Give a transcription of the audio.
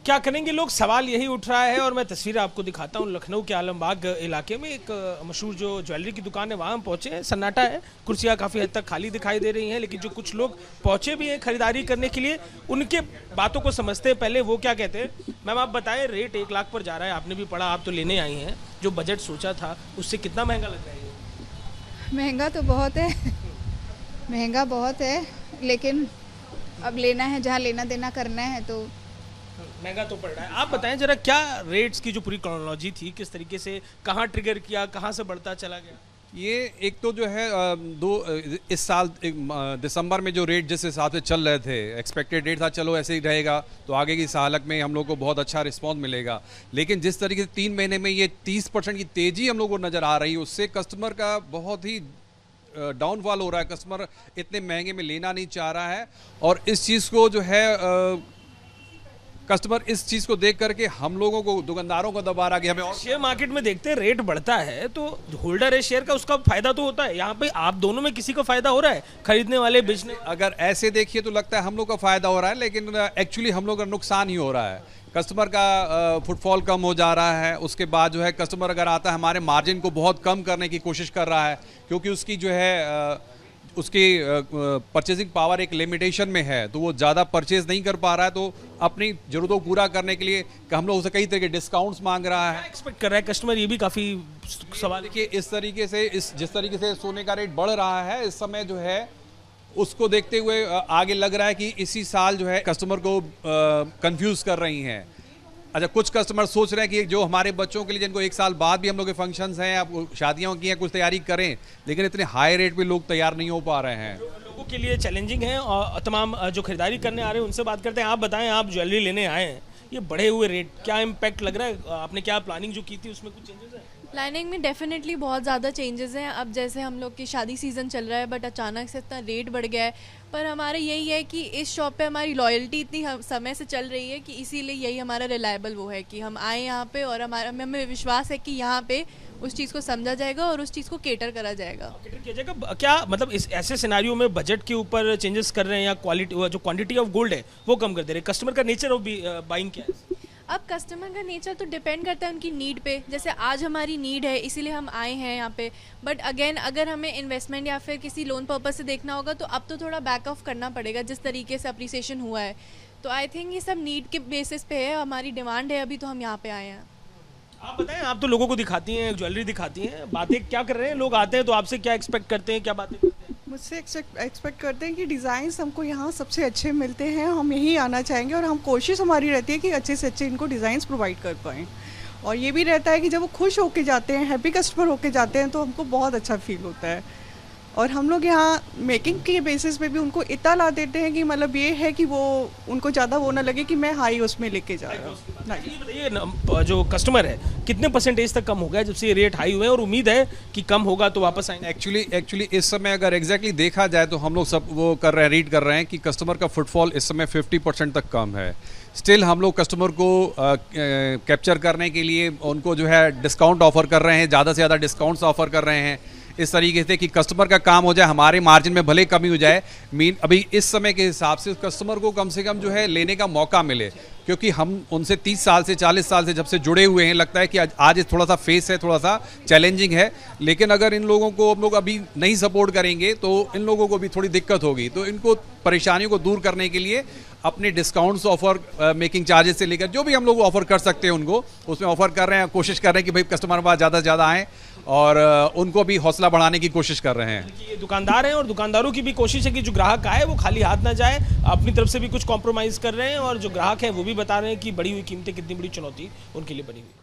क्या करेंगे लोग, सवाल यही उठ रहा है। और मैं तस्वीर आपको दिखाता हूँ, लखनऊ के आलमबाग इलाके में एक मशहूर जो ज्वेलरी की दुकान है वहाँ हम पहुँचे हैं। सन्नाटा है, कुर्सियाँ काफ़ी हद तक खाली दिखाई दे रही हैं, लेकिन जो कुछ लोग पहुँचे भी हैं खरीदारी करने के लिए, उनके बातों को समझते हैं। पहले वो क्या कहते हैं। मैम आप बताएं, रेट 1 लाख पर जा रहा है, आपने भी पढ़ा, आप तो लेने आई हैं, जो बजट सोचा था उससे कितना महंगा लग रहा है ये? महंगा तो बहुत है, महंगा बहुत है, लेकिन अब लेना है, जहाँ लेना देना करना है तो महंगा तो पड़ रहा है। आप बताएं जरा, क्या रेट्स की जो पूरी क्रोनोलॉजी थी, किस तरीके से, कहाँ ट्रिगर किया, कहाँ से बढ़ता चला गया? ये एक तो जो है इस साल दिसंबर में जो रेट जिस हिसाब से चल रहे थे, एक्सपेक्टेड रेट था चलो ऐसे ही रहेगा तो आगे की सालक में हम लोग को बहुत अच्छा रिस्पॉन्स मिलेगा। लेकिन जिस तरीके से 3 महीने में ये 30% की तेज़ी हम लोग को नज़र आ रही है, उससे कस्टमर का बहुत ही डाउनफॉल हो रहा है। कस्टमर इतने महंगे में लेना नहीं चाह रहा है और इस चीज़ को जो है कस्टमर इस चीज़ को देख करके हम लोगों को, दुकानदारों को दबा रहा कि हमें और शेयर मार्केट में देखते हैं रेट बढ़ता है तो होल्डर है शेयर का, उसका फायदा तो होता है। यहाँ पे आप दोनों में किसी को फायदा हो रहा है, खरीदने वाले बेचने? अगर ऐसे देखिए तो लगता है हम लोग का फायदा हो रहा है, लेकिन एक्चुअली हम लोग का नुकसान ही हो रहा है। कस्टमर का फुटफॉल कम हो जा रहा है। उसके बाद जो है कस्टमर अगर आता है हमारे मार्जिन को बहुत कम करने की कोशिश कर रहा है, क्योंकि उसकी जो है उसकी परचेजिंग पावर एक लिमिटेशन में है, तो वो ज़्यादा परचेज नहीं कर पा रहा है। तो अपनी ज़रूरतों को पूरा करने के लिए हम लोग उसे कई तरह के डिस्काउंट्स मांग रहा है। एक्सपेक्ट कर रहा है कस्टमर, ये भी काफ़ी सवाल। देखिए इस तरीके से जिस तरीके से सोने का रेट बढ़ रहा है इस समय जो है, उसको देखते हुए आगे लग रहा है कि इसी साल जो है कस्टमर को कंफ्यूज कर रही हैं। अच्छा, कुछ कस्टमर सोच रहे हैं कि जो हमारे बच्चों के लिए जिनको 1 साल बाद भी हम लोग के फंक्शंस हैं, अब शादियों की हैं, कुछ तैयारी करें, लेकिन इतने हाई रेट पे लोग तैयार नहीं हो पा रहे हैं। लोगों के लिए चैलेंजिंग है। और तमाम जो खरीदारी करने आ रहे हैं उनसे बात करते हैं। आप बताएं, आप ज्वेलरी लेने आए हैं, ये बढ़े हुए रेट क्या इम्पैक्ट लग रहा है? आपने क्या प्लानिंग जो की थी उसमें कुछ चेंजेस है? प्लानिंग में डेफिनेटली बहुत ज़्यादा चेंजेस हैं। अब जैसे हम लोग की शादी सीज़न चल रहा है, बट अचानक से इतना रेट बढ़ गया है। पर हमारा यही है कि इस शॉप पे हमारी लॉयल्टी इतनी समय से चल रही है कि इसीलिए यही हमारा रिलायबल वो है कि हम आए यहाँ पे और हमें विश्वास है कि यहाँ पे उस चीज़ को समझा जाएगा और उस चीज़ को केटर करा जाएगा। केटर किया जाएगा क्या मतलब? इस ऐसे सिनारियो में बजट के ऊपर चेंजेस कर रहे हैं या क्वालिटी, जो क्वांटिटी ऑफ गोल्ड है वो कम कर दे रहे हैं? कस्टमर का नेचर ऑफ बाइंग क्या है? अब कस्टमर का नेचर तो डिपेंड करता है उनकी नीड पे। जैसे आज हमारी नीड है इसीलिए हम आए हैं यहाँ पे, बट अगेन अगर हमें इन्वेस्टमेंट या फिर किसी लोन पर्पस से देखना होगा तो अब तो थोड़ा बैक ऑफ करना पड़ेगा जिस तरीके से अप्रिसिएशन हुआ है। तो आई थिंक ये सब नीड के बेसिस पे है, हमारी डिमांड है, अभी तो हम यहाँ पे आए हैं। आप बताएं, आप तो लोगों को दिखाती हैं, ज्वेलरी दिखाती हैं, बातें क्या कर रहे हैं? लोग आते हैं तो आपसे क्या एक्सपेक्ट करते हैं, क्या बातें करते हैं? मुझसे एक्सपेक्ट करते हैं कि डिज़ाइंस हमको यहाँ सबसे अच्छे मिलते हैं, हम यहीं आना चाहेंगे और हम कोशिश हमारी रहती है कि अच्छे से अच्छे इनको डिज़ाइंस प्रोवाइड कर पाएँ। और ये भी रहता है कि जब वो खुश होके जाते हैं, हैप्पी कस्टमर होके जाते हैं, तो हमको बहुत अच्छा फील होता है। और हम लोग यहाँ मेकिंग के बेसिस पे भी उनको इतना ला देते हैं कि मतलब ये है कि वो उनको ज़्यादा वो ना लगे कि मैं हाई उसमें लेके जा रहा हूँ। ये बताइए, जो कस्टमर है कितने परसेंटेज तक कम हो गया जब से ये रेट हाई हुए हैं, और उम्मीद है कि कम होगा तो वापस आएंगे? एक्चुअली इस समय अगर एग्जैक्टली देखा जाए तो हम लोग सब वो कर रहे हैं, रीड कर रहे हैं कि कस्टमर का फुटफॉल इस समय 50% तक कम है। स्टिल हम लोग कस्टमर को कैप्चर करने के लिए उनको जो है डिस्काउंट ऑफर कर रहे हैं, ज़्यादा से ज़्यादा डिस्काउंट्स ऑफर कर रहे हैं इस तरीके से कि कस्टमर का काम हो जाए, हमारे मार्जिन में भले कमी हो जाए। अभी इस समय के हिसाब से कस्टमर को कम से कम जो है लेने का मौका मिले, क्योंकि हम उनसे 30 साल से 40 साल से जब से जुड़े हुए हैं, लगता है कि आज थोड़ा सा फेस है, थोड़ा सा चैलेंजिंग है। लेकिन अगर इन लोगों को हम लोग अभी नहीं सपोर्ट करेंगे तो इन लोगों को भी थोड़ी दिक्कत होगी। तो इनको परेशानियों को दूर करने के लिए अपने डिस्काउंट्स ऑफर, मेकिंग चार्जेस से लेकर जो भी हम लोग ऑफर कर सकते हैं उनको उसमें ऑफर कर रहे हैं। कोशिश कर रहे हैं कि भाई कस्टमर पास ज़्यादा से ज़्यादा आएँ और उनको भी हौसला बढ़ाने की कोशिश कर रहे हैं। ये दुकानदार हैं और दुकानदारों की भी कोशिश है कि जो ग्राहक आए वो खाली हाथ ना जाए, अपनी तरफ से भी कुछ कॉम्प्रोमाइज़ कर रहे हैं। और जो ग्राहक हैं वो भी बता रहे हैं कि बढ़ी हुई कीमतें कितनी बड़ी चुनौती उनके लिए बनी हुई।